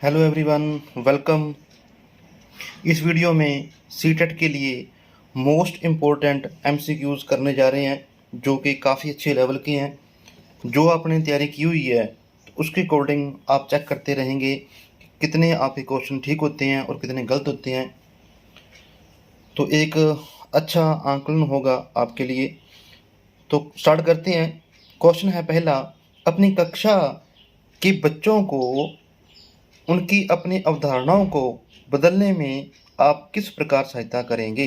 Hello everyone, welcome. इस video में CTET के लिए मोस्ट इम्पोर्टेंट एमसीक्यूज़ करने जा रहे हैं जो कि काफ़ी अच्छे लेवल के हैं। जो आपने तैयारी की हुई है तो उसके अकॉर्डिंग आप चेक करते रहेंगे कि कितने आपके क्वेश्चन ठीक होते हैं और कितने गलत होते हैं, तो एक अच्छा आंकलन होगा आपके लिए। तो स्टार्ट करते हैं। क्वेश्चन है पहला, अपनी कक्षा के बच्चों को उनकी अपनी अवधारणाओं को बदलने में आप किस प्रकार सहायता करेंगे।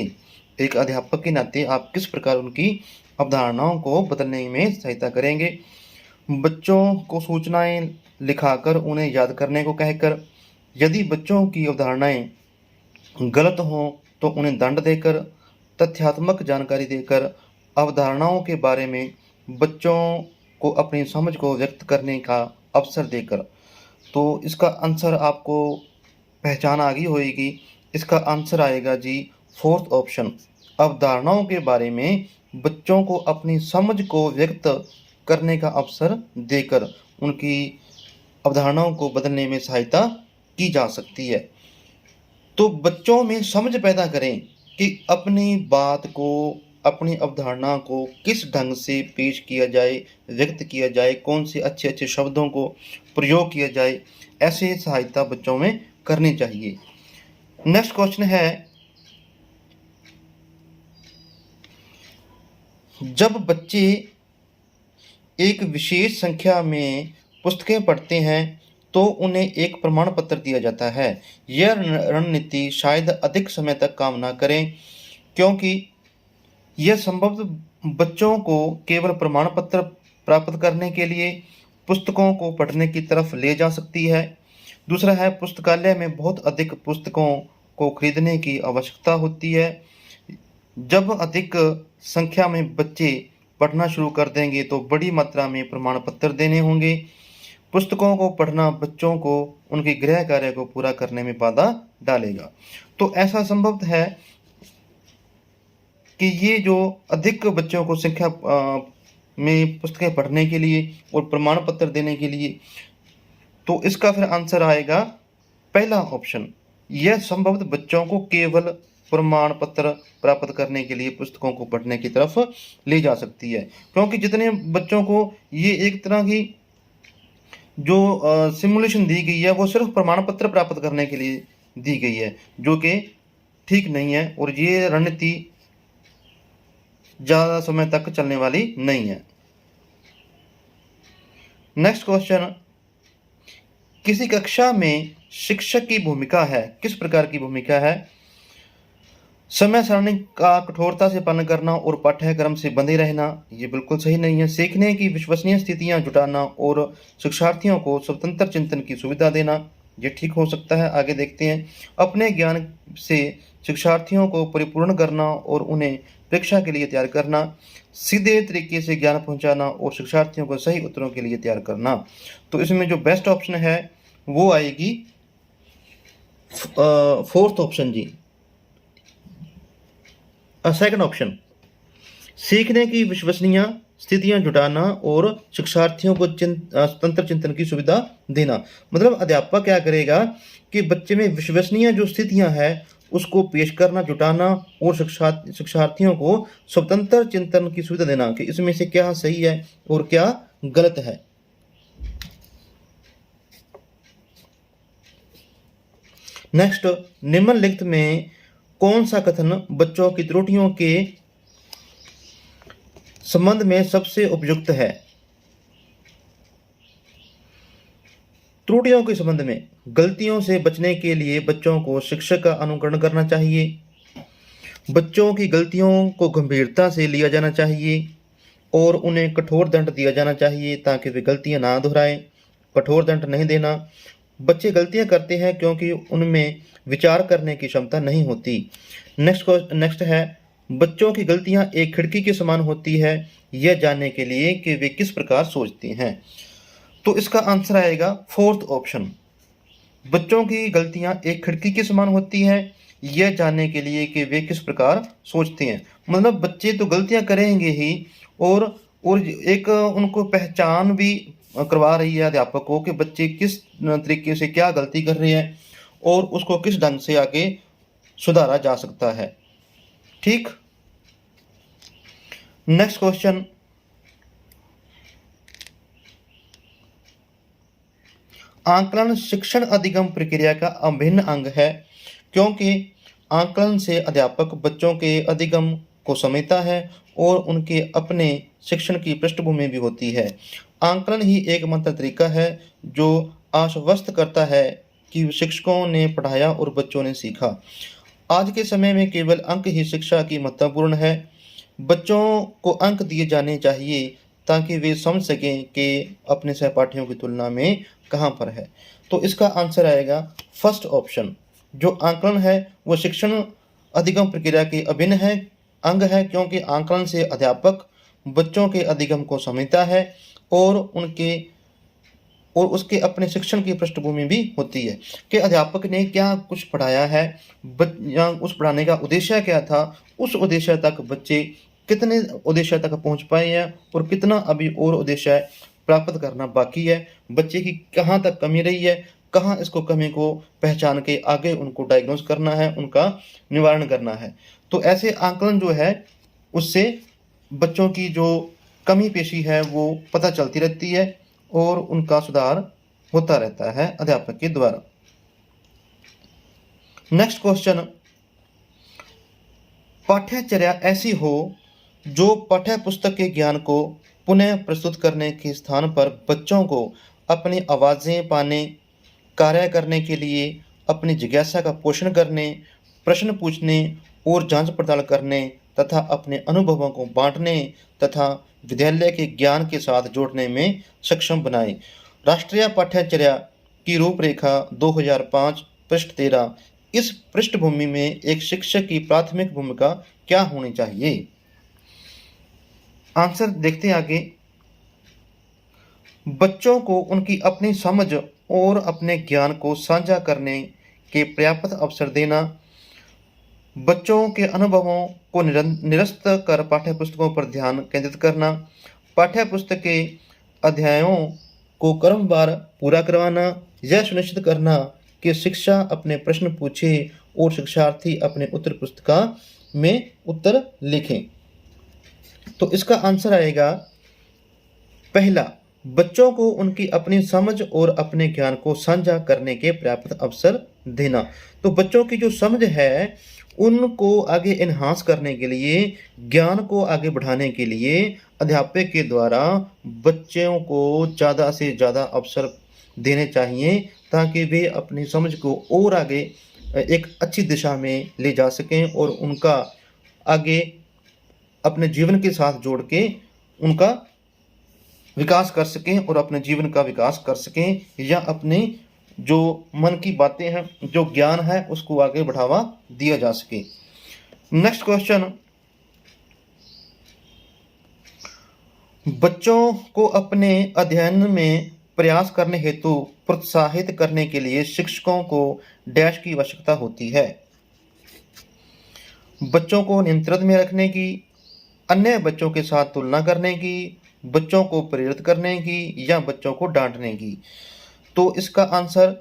एक अध्यापक के नाते आप किस प्रकार उनकी अवधारणाओं को बदलने में सहायता करेंगे। बच्चों को सूचनाएं लिखाकर उन्हें याद करने को कहकर, यदि बच्चों की अवधारणाएं गलत हों तो उन्हें दंड देकर, तथ्यात्मक जानकारी देकर, अवधारणाओं के बारे में बच्चों को अपनी समझ को व्यक्त करने का अवसर देकर। तो इसका आंसर आपको पहचान आ गई होगी। इसका आंसर आएगा जी फोर्थ ऑप्शन, अवधारणाओं के बारे में बच्चों को अपनी समझ को व्यक्त करने का अवसर देकर उनकी अवधारणाओं को बदलने में सहायता की जा सकती है। तो बच्चों में समझ पैदा करें कि अपनी बात को, अपनी अवधारणा को किस ढंग से पेश किया जाए, व्यक्त किया जाए, कौन से अच्छे अच्छे शब्दों को प्रयोग किया जाए, ऐसे सहायता बच्चों में करनी चाहिए। नेक्स्ट क्वेश्चन है, जब बच्चे एक विशेष संख्या में पुस्तकें पढ़ते हैं तो उन्हें एक प्रमाण पत्र दिया जाता है। यह रणनीति शायद अधिक समय तक काम न करें क्योंकि यह संभव बच्चों को केवल प्रमाण पत्र प्राप्त करने के लिए पुस्तकों को पढ़ने की तरफ ले जा सकती है। दूसरा है, पुस्तकालय में बहुत अधिक पुस्तकों को खरीदने की आवश्यकता होती है। जब अधिक संख्या में बच्चे पढ़ना शुरू कर देंगे तो बड़ी मात्रा में प्रमाण पत्र देने होंगे। पुस्तकों को पढ़ना बच्चों को उनके गृह कार्य को पूरा करने में बाधा डालेगा। तो ऐसा संभव है कि ये जो अधिक बच्चों को संख्या में पुस्तकें पढ़ने के लिए और प्रमाण पत्र देने के लिए, तो इसका फिर आंसर आएगा पहला ऑप्शन, यह संभव बच्चों को केवल प्रमाण पत्र प्राप्त करने के लिए पुस्तकों को पढ़ने की तरफ ले जा सकती है। क्योंकि जितने बच्चों को ये एक तरह की जो सिमुलेशन दी गई है वो सिर्फ प्रमाण पत्र प्राप्त करने के लिए दी गई है, जो कि ठीक नहीं है और ये रणनीति ज़्यादा समय तक चलने वाली नहीं है। नेक्स्ट क्वेश्चन, किसी कक्षा में शिक्षक की भूमिका है, किस प्रकार की भूमिका है। समय सारणी का कठोरता से पालन करना और पाठ्यक्रम से बंधे रहना, ये बिल्कुल सही नहीं है। सीखने की विश्वसनीय स्थितियां जुटाना और शिक्षार्थियों को स्वतंत्र चिंतन की सुविधा देना, ये ठीक हो सकता है। आगे देखते हैं, अपने ज्ञान से शिक्षार्थियों को परिपूर्ण करना और उन्हें परीक्षा के लिए तैयार करना, सीधे तरीके से ज्ञान पहुंचाना और शिक्षार्थियों को सही उत्तरों के लिए तैयार करना। तो इसमें जो बेस्ट ऑप्शन है वो आएगी फोर्थ ऑप्शन जी, सेकंड ऑप्शन, सीखने की विश्वसनीय स्थितियां जुटाना और शिक्षार्थियों को स्वतंत्र चिंतन की सुविधा देना। मतलब अध्यापक क्या करेगा कि बच्चे में विश्वसनीय जो स्थितियां हैं उसको पेश करना, जुटाना और शिक्षार्थियों को स्वतंत्र चिंतन की सुविधा देना कि इसमें से क्या सही है और क्या गलत है। नेक्स्ट, निम्नलिखित में कौन सा कथन बच्चों की त्रुटियों के संबंध में सबसे उपयुक्त है। त्रुटियों के संबंध में, गलतियों से बचने के लिए बच्चों को शिक्षक का अनुकरण करना चाहिए, बच्चों की गलतियों को गंभीरता से लिया जाना चाहिए और उन्हें कठोर दंड दिया जाना चाहिए ताकि वे गलतियां ना दोहराएं। कठोर दंड नहीं देना, बच्चे गलतियां करते हैं क्योंकि उनमें विचार करने की क्षमता नहीं होती। नेक्स्ट है, बच्चों की गलतियां एक खिड़की के समान होती है यह जानने के लिए कि वे किस प्रकार सोचते हैं। तो इसका आंसर आएगा फोर्थ ऑप्शन, बच्चों की गलतियां एक खिड़की के समान होती है यह जानने के लिए कि वे किस प्रकार सोचते हैं। मतलब बच्चे तो गलतियां करेंगे ही और एक उनको पहचान भी करवा रही है अध्यापक को कि बच्चे किस तरीके से क्या गलती कर रहे हैं और उसको किस ढंग से आगे सुधारा जा सकता है। ठीक। नेक्स्ट क्वेश्चन, आकलन शिक्षण अधिगम प्रक्रिया का अभिन्न अंग है क्योंकि आकलन से अध्यापक बच्चों के अधिगम को समझता है और उनके अपने शिक्षण की पृष्ठभूमि भी होती है। आकलन ही एकमात्र तरीका है जो आश्वस्त करता है कि शिक्षकों ने पढ़ाया और बच्चों ने सीखा। आज के समय में केवल अंक ही शिक्षा की महत्वपूर्ण है। बच्चों को अंक दिए जाने चाहिए ताकि वे समझ सकें कि अपने सहपाठियों की तुलना में कहाँ पर है। तो इसका आंसर आएगा फर्स्ट ऑप्शन। जो आकलन है वो शिक्षण अधिगम प्रक्रिया के अभिन्न है अंग है क्योंकि आकलन से अध्यापक बच्चों के अधिगम को समझता है और उसके अपने शिक्षण की पृष्ठभूमि भी होती है कि अध्यापक ने क्या कुछ पढ़ाया है या उस पढ़ाने का उद्देश्य क्या था, उस उद्देश्य तक बच्चे कितने उद्देश्य तक पहुंच पाए हैं और कितना अभी और उद्देश्य प्राप्त करना बाकी है, बच्चे की कहाँ तक कमी रही है, कहाँ इसको कमी को पहचान के आगे उनको डायग्नोज करना है, उनका निवारण करना है। तो ऐसे आकलन जो है उससे बच्चों की जो कमी पेशी है वो पता चलती रहती है और उनका सुधार होता रहता है अध्यापक के द्वारा। नेक्स्ट क्वेश्चन, पाठ्यचर्या ऐसी हो जो पाठ्य पुस्तक के ज्ञान को पुनः प्रस्तुत करने के स्थान पर बच्चों को अपनी आवाज़ें पाने, कार्य करने के लिए अपनी जिज्ञासा का पोषण करने, प्रश्न पूछने और जांच पड़ताल करने तथा अपने अनुभवों को बांटने तथा विद्यालय के ज्ञान के साथ जोड़ने में सक्षम बनाए। राष्ट्रीय पाठ्यचर्या की रूपरेखा 2005 पृष्ठ 13। इस पृष्ठभूमि में एक शिक्षक की प्राथमिक भूमिका क्या होनी चाहिए? आंसर देखते हैं आगे। बच्चों को उनकी अपनी समझ और अपने ज्ञान को साझा करने के पर्याप्त अवसर देना, बच्चों के अनुभवों को निरस्त कर पाठ्यपुस्तकों पर ध्यान केंद्रित करना, पाठ्यपुस्तक के अध्यायों को क्रमवार पूरा करवाना, यह सुनिश्चित करना कि शिक्षा अपने प्रश्न पूछे और शिक्षार्थी अपने उत्तर पुस्तिका में उत्तर लिखें। तो इसका आंसर आएगा पहला, बच्चों को उनकी अपनी समझ और अपने ज्ञान को साझा करने के पर्याप्त अवसर देना। तो बच्चों की जो समझ है उनको आगे एनहांस करने के लिए, ज्ञान को आगे बढ़ाने के लिए अध्यापक के द्वारा बच्चों को ज़्यादा से ज़्यादा अवसर देने चाहिए ताकि वे अपनी समझ को और आगे एक अच्छी दिशा में ले जा सकें और उनका आगे अपने जीवन के साथ जोड़ के उनका विकास कर सकें और अपने जीवन का विकास कर सकें या अपने जो मन की बातें हैं, जो ज्ञान है, उसको आगे बढ़ावा दिया जा सके। नेक्स्ट क्वेश्चन, बच्चों को अपने अध्ययन में प्रयास करने हेतु प्रोत्साहित करने के लिए शिक्षकों को डैश की आवश्यकता होती है? बच्चों को नियंत्रण में रखने की, अन्य बच्चों के साथ तुलना करने की, बच्चों को प्रेरित करने की या बच्चों को डांटने की। तो इसका आंसर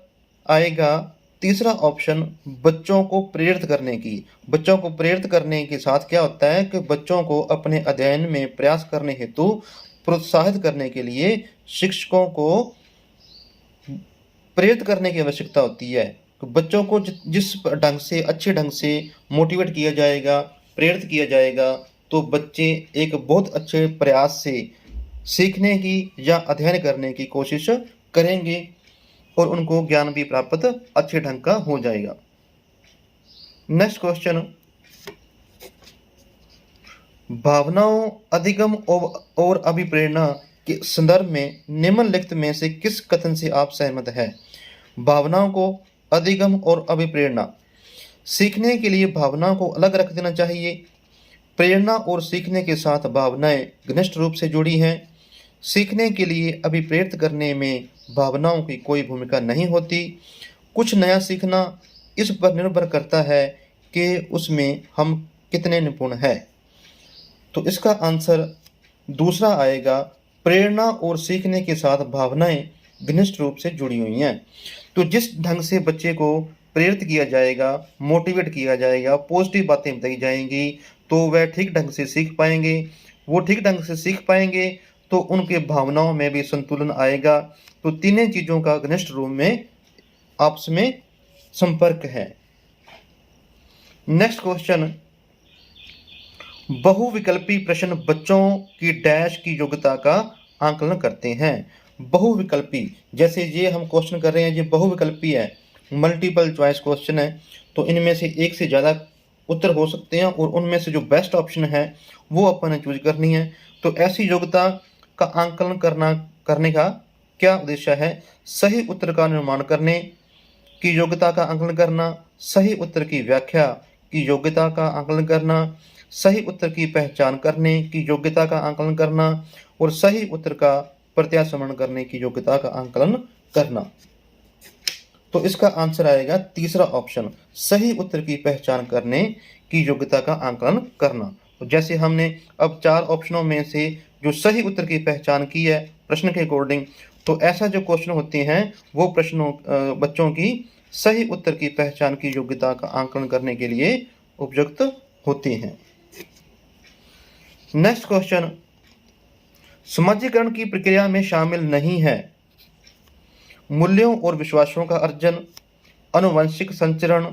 आएगा तीसरा ऑप्शन, बच्चों को प्रेरित करने की। बच्चों को प्रेरित करने के साथ क्या होता है कि बच्चों को अपने अध्ययन में प्रयास करने हेतु प्रोत्साहित करने के लिए शिक्षकों को प्रेरित करने की आवश्यकता होती है। तो बच्चों को जिस ढंग से, अच्छे ढंग से मोटिवेट किया जाएगा, प्रेरित किया जाएगा, तो बच्चे एक बहुत अच्छे प्रयास से सीखने की या अध्ययन करने की कोशिश करेंगे और उनको ज्ञान भी प्राप्त अच्छे ढंग का हो जाएगा। नेक्स्ट क्वेश्चन, भावनाओं, अधिगम और अभिप्रेरणा के संदर्भ में निम्नलिखित में से किस कथन से आप सहमत हैं? भावनाओं को, अधिगम और अभिप्रेरणा। सीखने के लिए भावनाओं को अलग रख देना चाहिए। प्रेरणा और सीखने के साथ भावनाएं घनिष्ठ रूप से जुड़ी हैं। सीखने के लिए अभिप्रेरित करने में भावनाओं की कोई भूमिका नहीं होती। कुछ नया सीखना इस पर निर्भर करता है कि उसमें हम कितने निपुण हैं। तो इसका आंसर दूसरा आएगा, प्रेरणा और सीखने के साथ भावनाएं घनिष्ठ रूप से जुड़ी हुई हैं। तो जिस ढंग से बच्चे को प्रेरित किया जाएगा, मोटिवेट किया जाएगा, पॉजिटिव बातें बताई जाएंगी, तो वह ठीक ढंग से सीख पाएंगे। वो ठीक ढंग से सीख पाएंगे तो उनके भावनाओं में भी संतुलन आएगा। तो तीनों चीज़ों का घनिष्ठ रूप में आपस में संपर्क है। नेक्स्ट क्वेश्चन, बहुविकल्पी प्रश्न बच्चों की डैश की योग्यता का आंकलन करते हैं। बहुविकल्पी, जैसे ये हम क्वेश्चन कर रहे हैं, ये बहुविकल्पी है, मल्टीपल चॉइस क्वेश्चन है, तो इनमें से एक से ज़्यादा उत्तर हो सकते हैं और उनमें से जो बेस्ट ऑप्शन है वो अपन ने चूज करनी है। तो ऐसी योग्यता का आंकलन करने का क्या उद्देश्य है? सही उत्तर का निर्माण करने की योग्यता का आंकलन करना, सही उत्तर की व्याख्या की योग्यता का आंकलन करना, सही उत्तर की पहचान करने की योग्यता का आंकलन करना और सही उत्तर का प्रत्याशमन करने की योग्यता का आंकलन करना। तो इसका आंसर आएगा तीसरा ऑप्शन, सही उत्तर की पहचान करने की योग्यता का आंकलन करना। तो जैसे हमने अब 4 ऑप्शनों में से जो सही उत्तर की पहचान की है प्रश्न के अकॉर्डिंग, तो ऐसा जो क्वेश्चन होते हैं वो प्रश्नों बच्चों की सही उत्तर की पहचान की योग्यता का आंकलन करने के लिए उपयुक्त होते हैं। नेक्स्ट क्वेश्चन, समाजीकरण की प्रक्रिया में शामिल नहीं है मूल्यों और विश्वासों का अर्जन, आनुवंशिक संचरण,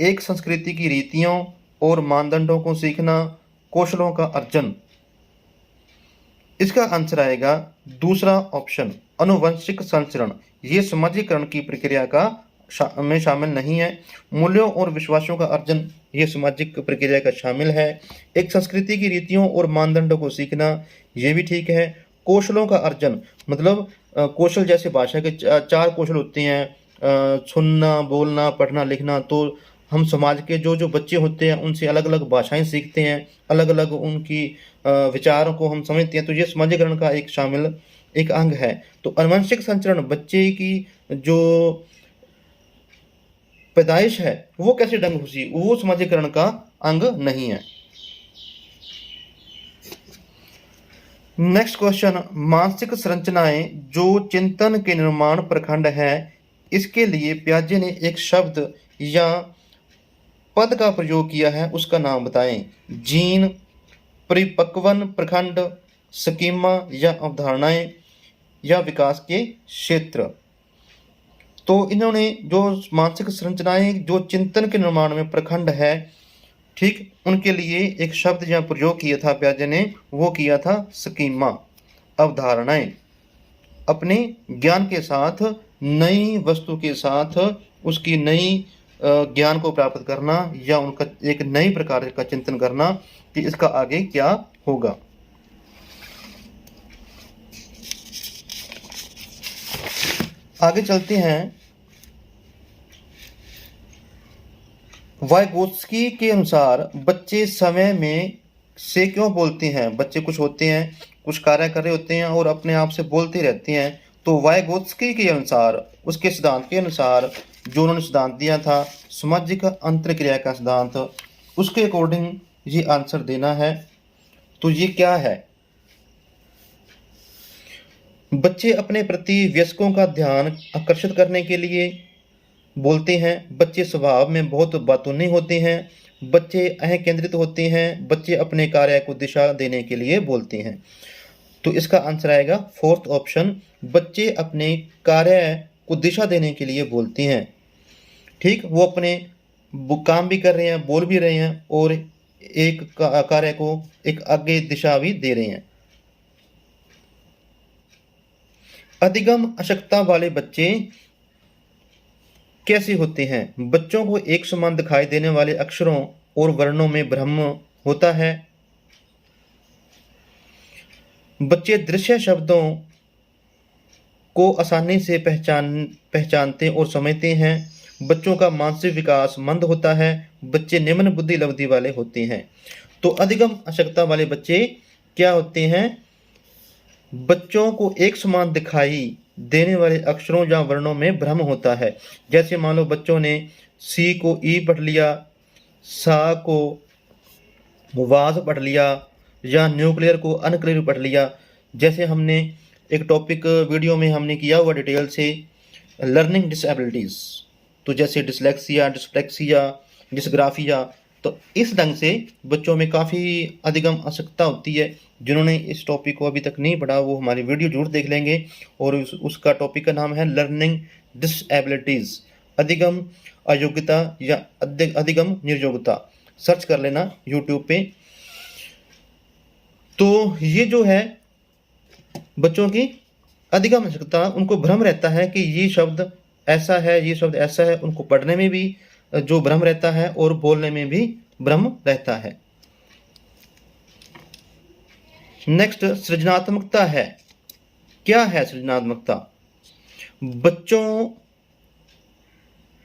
एक संस्कृति की रीतियों और मानदंडों को सीखना, कौशलों का अर्जन। इसका आंसर आएगा दूसरा ऑप्शन, आनुवंशिक संचरण। ये समाजीकरण की प्रक्रिया का में शामिल नहीं है। मूल्यों और विश्वासों का अर्जन ये सामाजिक प्रक्रिया का शामिल है। एक संस्कृति की रीतियों और मानदंडों को सीखना ये भी ठीक है। कौशलों का अर्जन मतलब कौशल, जैसे भाषा के 4 कौशल होते हैं, सुनना, बोलना, पढ़ना, लिखना। तो हम समाज के जो बच्चे होते हैं उनसे अलग अलग भाषाएं सीखते हैं, अलग अलग उनकी विचारों को हम समझते हैं। तो ये समाजीकरण का एक शामिल एक अंग है। तो आनुवंशिक संचरण बच्चे की जो पैदाइश है वो कैसे ढंग हुई, वो समाजीकरण का अंग नहीं है। नेक्स्ट क्वेश्चन, मानसिक संरचनाएं जो चिंतन के निर्माण प्रखंड है, इसके लिए पियाजे ने एक शब्द या पद का प्रयोग किया है, उसका नाम बताएं। जीन, परिपक्वन प्रखंड, स्कीमा या अवधारणाएं या विकास के क्षेत्र। तो इन्होंने जो मानसिक संरचनाएं जो चिंतन के निर्माण में प्रखंड है, ठीक, उनके लिए एक शब्द या प्रयोग किया था पियाजे ने, वो किया था स्कीमा, अवधारणाएं। अपने ज्ञान के साथ, नई वस्तु के साथ उसकी नई ज्ञान को प्राप्त करना या उनका एक नई प्रकार का चिंतन करना कि इसका आगे क्या होगा। आगे चलते हैं। वाइगोत्स्की के अनुसार बच्चे समय में से क्यों बोलते हैं? बच्चे कुछ होते हैं, कुछ कार्य कर रहे होते हैं और अपने आप से बोलते रहते हैं। तो वाइगोत्स्की के अनुसार, उसके सिद्धांत के अनुसार, जो उन्होंने सिद्धांत दिया था सामाजिक अंतरक्रिया का सिद्धांत, उसके अकॉर्डिंग ये आंसर देना है। तो ये क्या है? बच्चे अपने प्रति वयस्कों का ध्यान आकर्षित करने के लिए बोलते हैं। बच्चे स्वभाव में बहुत बातूनी होते हैं। बच्चे अहंकेंद्रित होते हैं। बच्चे अपने कार्य को दिशा देने के लिए बोलते हैं। तो इसका आंसर आएगा फोर्थ ऑप्शन, बच्चे अपने कार्य को दिशा देने के लिए बोलते हैं। ठीक, वो अपने काम भी कर रहे हैं, बोल भी रहे हैं और एक कार्य को एक आगे दिशा भी दे रहे हैं। अधिगम अशक्तता वाले बच्चे कैसे होते हैं? बच्चों को एक समान दिखाई देने वाले अक्षरों और वर्णों में भ्रम होता है। बच्चे दृश्य शब्दों को आसानी से पहचानते और समझते हैं। बच्चों का मानसिक विकास मंद होता है। बच्चे निम्न बुद्धि लब्धि वाले होते हैं। तो अधिगम अशक्तता वाले बच्चे क्या होते हैं? बच्चों को एक समान दिखाई देने वाले अक्षरों या वर्णों में भ्रम होता है। जैसे मान लो बच्चों ने सी को ई पढ़ लिया, सा को वाज पढ़ लिया या न्यूक्लियर को अनक्लियर पढ़ लिया। जैसे हमने एक टॉपिक वीडियो में हमने किया हुआ डिटेल से लर्निंग डिसेबिलिटीज़, तो जैसे डिसलेक्सिया, डिस्लेक्सिया, डिसग्राफिया, तो इस ढंग से बच्चों में काफ़ी अधिगम आवश्यकता होती है। जिन्होंने इस टॉपिक को अभी तक नहीं पढ़ा वो हमारी वीडियो जरूर देख लेंगे, और उसका टॉपिक का नाम है लर्निंग डिसेबिलिटीज़, अधिगम अयोग्यता या अधिगम निर्योग्यता। सर्च कर लेना यूट्यूब पे। तो ये जो है बच्चों की अधिगम आवश्यकता, उनको भ्रम रहता है कि ये शब्द ऐसा है, ये शब्द ऐसा है, उनको पढ़ने में भी जो भ्रम रहता है और बोलने में भी भ्रम रहता है। नेक्स्ट सृजनात्मकता है। क्या है सृजनात्मकता? बच्चों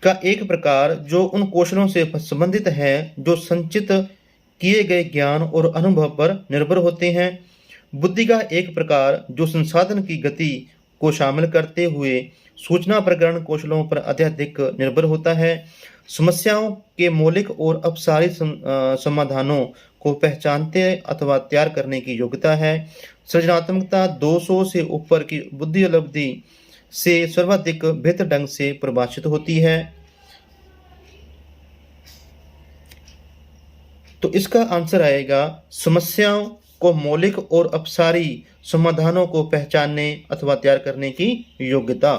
का एक प्रकार जो उन कौशलों से संबंधित है जो संचित किए गए ज्ञान और अनुभव पर निर्भर होते हैं। बुद्धि का एक प्रकार जो संसाधन की गति को शामिल करते हुए सूचना प्रकरण कौशलों पर अत्यधिक निर्भर होता है। समस्याओं के मौलिक और अपसारी समाधानों को पहचानते अथवा तैयार करने की योग्यता है। सृजनात्मकता 200 से ऊपर की बुद्धि उपलब्धि से सर्वाधिक बेहतर ढंग से परिभाषित होती है। तो इसका आंसर आएगा समस्याओं को मौलिक और अपसारी समाधानों को पहचानने अथवा तैयार करने की योग्यता।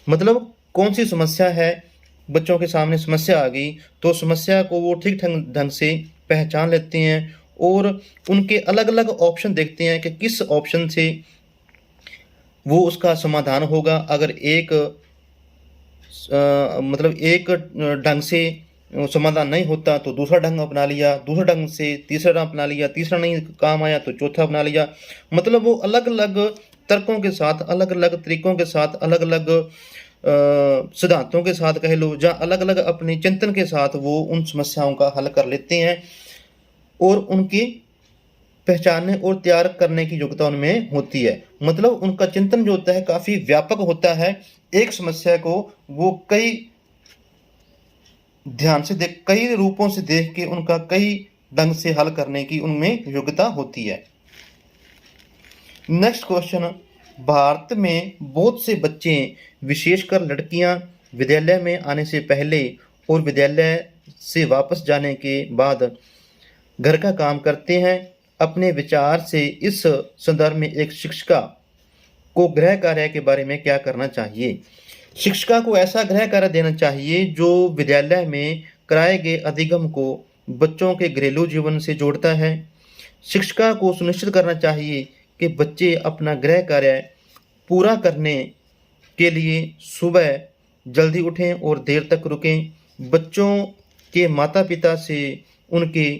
मतलब कौन सी समस्या है, बच्चों के सामने समस्या आ गई तो समस्या को वो ठीक ढंग से पहचान लेते हैं और उनके अलग अलग ऑप्शन देखते हैं कि किस ऑप्शन से वो उसका समाधान होगा। अगर एक मतलब एक ढंग से समाधान नहीं होता तो दूसरा ढंग अपना लिया, दूसरा ढंग से तीसरा ढंग अपना लिया, तीसरा नहीं काम आया तो चौथा अपना लिया। मतलब वो अलग अलग तर्कों के साथ, अलग अलग तरीकों के साथ, अलग अलग सिद्धांतों के साथ कह लो, या अलग अलग अपने चिंतन के साथ वो उन समस्याओं का हल कर लेते हैं और उनकी पहचानने और तैयार करने की योग्यता उनमें होती है। मतलब उनका चिंतन जो होता है काफ़ी व्यापक होता है। एक समस्या को वो कई ध्यान से देख, कई रूपों से देख के उनका कई ढंग से हल करने की उनमें योग्यता होती है। नेक्स्ट क्वेश्चन, भारत में बहुत से बच्चे विशेषकर लड़कियां विद्यालय में आने से पहले और विद्यालय से वापस जाने के बाद घर का काम करते हैं। अपने विचार से इस संदर्भ में एक शिक्षिका को गृह कार्य के बारे में क्या करना चाहिए? शिक्षिका को ऐसा गृह कार्य देना चाहिए जो विद्यालय में कराए गए अधिगम को बच्चों के घरेलू जीवन से जोड़ता है। शिक्षिका को सुनिश्चित करना चाहिए कि बच्चे अपना गृह कार्य पूरा करने के लिए सुबह जल्दी उठें और देर तक रुकें। बच्चों के माता पिता से उनके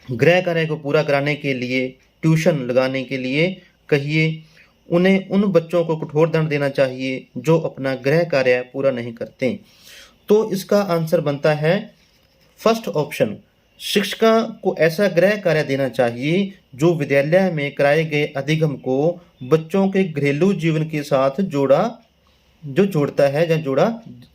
गृह कार्य को पूरा कराने के लिए ट्यूशन लगाने के लिए कहिए। उन्हें उन बच्चों को कठोर दंड देना चाहिए जो अपना गृह कार्य पूरा नहीं करते। तो इसका आंसर बनता है फर्स्ट ऑप्शन, शिक्षिका को ऐसा गृह कार्य देना चाहिए जो विद्यालय में कराए गए अधिगम को बच्चों के घरेलू जीवन के साथ जोड़ता है या जोड़ा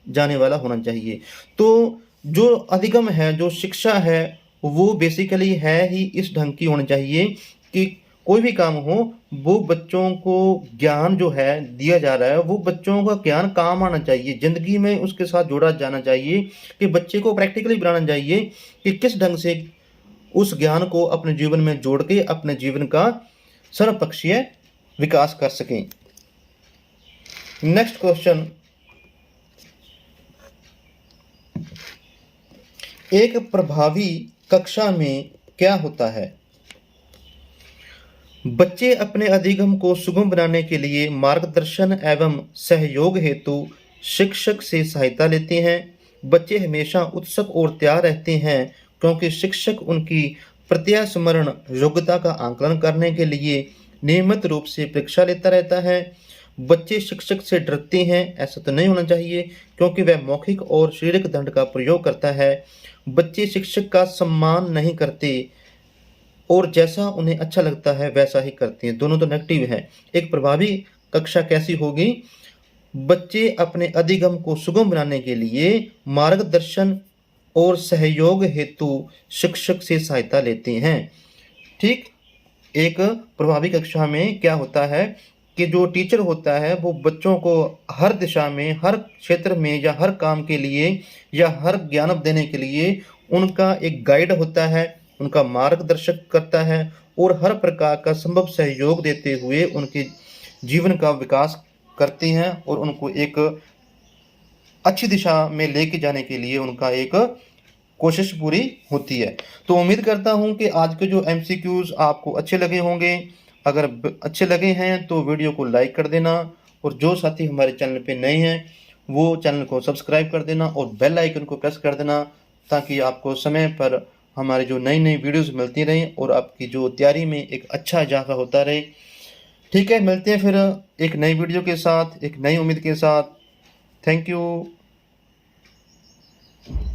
जाने वाला होना चाहिए। तो जो अधिगम है, जो शिक्षा है, वो बेसिकली है ही इस ढंग की होनी चाहिए कि कोई भी काम हो वो बच्चों को ज्ञान जो है दिया जा रहा है वो बच्चों का ज्ञान काम आना चाहिए, ज़िंदगी में उसके साथ जोड़ा जाना चाहिए, कि बच्चे को प्रैक्टिकली बनाना चाहिए कि किस ढंग से उस ज्ञान को अपने जीवन में जोड़ के अपने जीवन का सर्वपक्षीय विकास कर सकें। नेक्स्ट क्वेश्चन, एक प्रभावी कक्षा में क्या होता है? बच्चे अपने अधिगम को सुगम बनाने के लिए मार्गदर्शन एवं सहयोग हेतु शिक्षक से सहायता लेते हैं। बच्चे हमेशा उत्सुक और तैयार रहते हैं क्योंकि शिक्षक उनकी प्रत्यास्मरण योग्यता का आंकलन करने के लिए नियमित रूप से परीक्षा लेता रहता है। बच्चे शिक्षक से डरते हैं, ऐसा तो नहीं होना चाहिए क्योंकि वह मौखिक और शारीरिक दंड का प्रयोग करता है। बच्चे शिक्षक का सम्मान नहीं करते और जैसा उन्हें अच्छा लगता है वैसा ही करते हैं। दोनों तो नेगेटिव है। एक प्रभावी कक्षा कैसी होगी? बच्चे अपने अधिगम को सुगम बनाने के लिए मार्गदर्शन और सहयोग हेतु शिक्षक से सहायता लेते हैं। ठीक, एक प्रभावी कक्षा में क्या होता है कि जो टीचर होता है वो बच्चों को हर दिशा में, हर क्षेत्र में या हर काम के लिए या हर ज्ञान देने के लिए उनका एक गाइड होता है, उनका मार्गदर्शक करता है और हर प्रकार का संभव सहयोग देते हुए उनके जीवन का विकास करते हैं और उनको एक अच्छी दिशा में लेके जाने के लिए उनका एक कोशिश पूरी होती है। तो उम्मीद करता हूं कि आज के जो एमसीक्यूज आपको अच्छे लगे होंगे। अगर अच्छे लगे हैं तो वीडियो को लाइक कर देना और जो साथी हमारे चैनल पे नए हैं वो चैनल को सब्सक्राइब कर देना और बेल आइकन को प्रेस कर देना, ताकि आपको समय पर हमारे जो नई नई वीडियोस मिलती रहें और आपकी जो तैयारी में एक अच्छा इजाफा होता रहे। ठीक है, मिलते हैं फिर एक नई वीडियो के साथ, एक नई उम्मीद के साथ। Thank you.